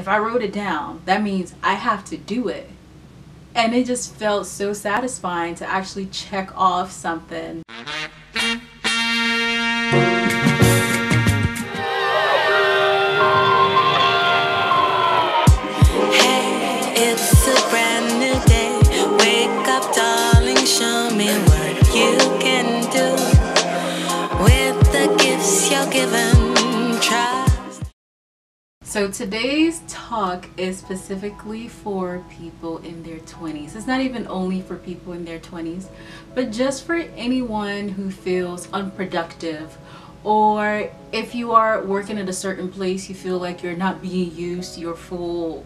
if I wrote it down, that means I have to do it. And it just felt so satisfying to actually check off something. So today's talk is specifically for people in their 20s. It's not even only for people in their 20s, but just for anyone who feels unproductive, or if you are working at a certain place, you feel like you're not being used to your full,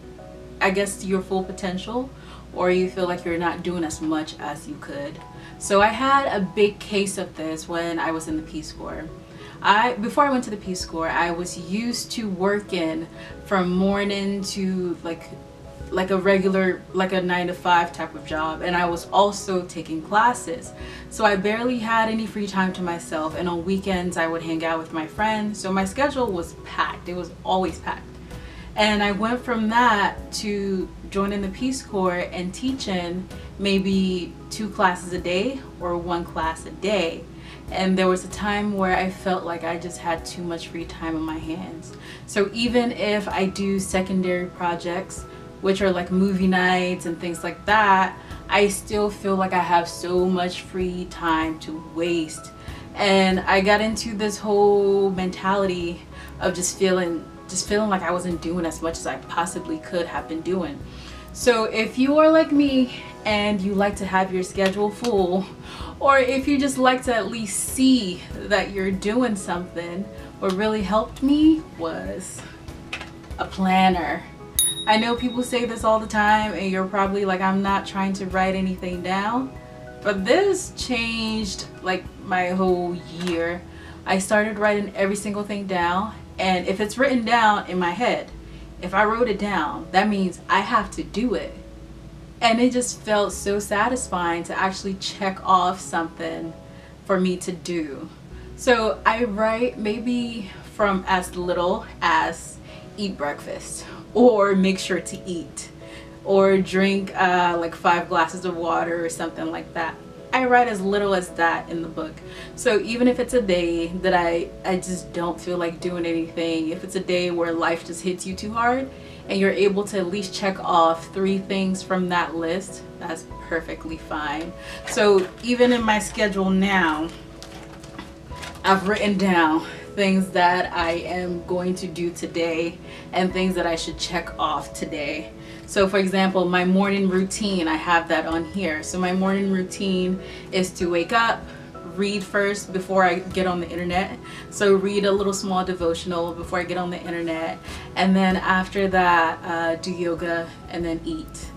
to your full potential, or you feel like you're not doing as much as you could. So I had a big case of this when I was in the Peace Corps. Before I went to the Peace Corps, I was used to working from morning to like a regular, like a 9-to-5 type of job, and I was also taking classes. So I barely had any free time to myself, and on weekends I would hang out with my friends. So my schedule was packed. It was always packed. And I went from that to joining the Peace Corps and teaching maybe 2 classes a day or 1 class a day. And there was a time where I felt like I just had too much free time on my hands. So even if I do secondary projects, which are like movie nights and things like that, I still feel like I have so much free time to waste. And I got into this whole mentality of just feeling like I wasn't doing as much as I possibly could have been doing. So if you are like me and you like to have your schedule full, or if you just like to at least see that you're doing something, what really helped me was a planner. I know people say this all the time and you're probably like, I'm not trying to write anything down, but this changed like my whole year. I started writing every single thing down, and if it's written down in my head, if I wrote it down, that means I have to do it. And it just felt so satisfying to actually check off something for me to do. So I write maybe from as little as eat breakfast, or make sure to eat, or drink like 5 glasses of water or something like that. I write as little as that in the book. So even if it's a day that I just don't feel like doing anything, if it's a day where life just hits you too hard and you're able to at least check off 3 things from that list, that's perfectly fine. So even in my schedule now, I've written down things that I am going to do today and things that I should check off today. So for example, my morning routine, I have that on here. So my morning routine is to wake up, read first before I get on the internet. So read a little small devotional before I get on the internet, and then after that do yoga, and then eat.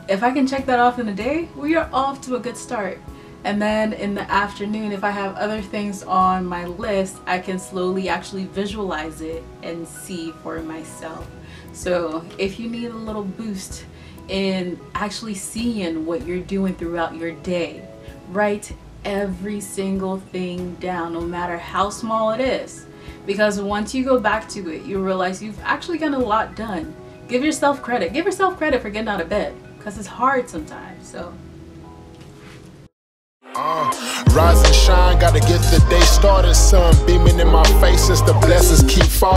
If I can check that off in a day, we are off to a good start. And then in the afternoon, if I have other things on my list, I can slowly actually visualize it and see for myself. So if you need a little boost in actually seeing what you're doing throughout your day, write every single thing down, no matter how small it is. Because once you go back to it, you realize you've actually gotten a lot done. Give yourself credit. Give yourself credit for getting out of bed, because it's hard sometimes. So rise and shine, gotta get the day started. Sun beaming in my face as the blessings keep falling.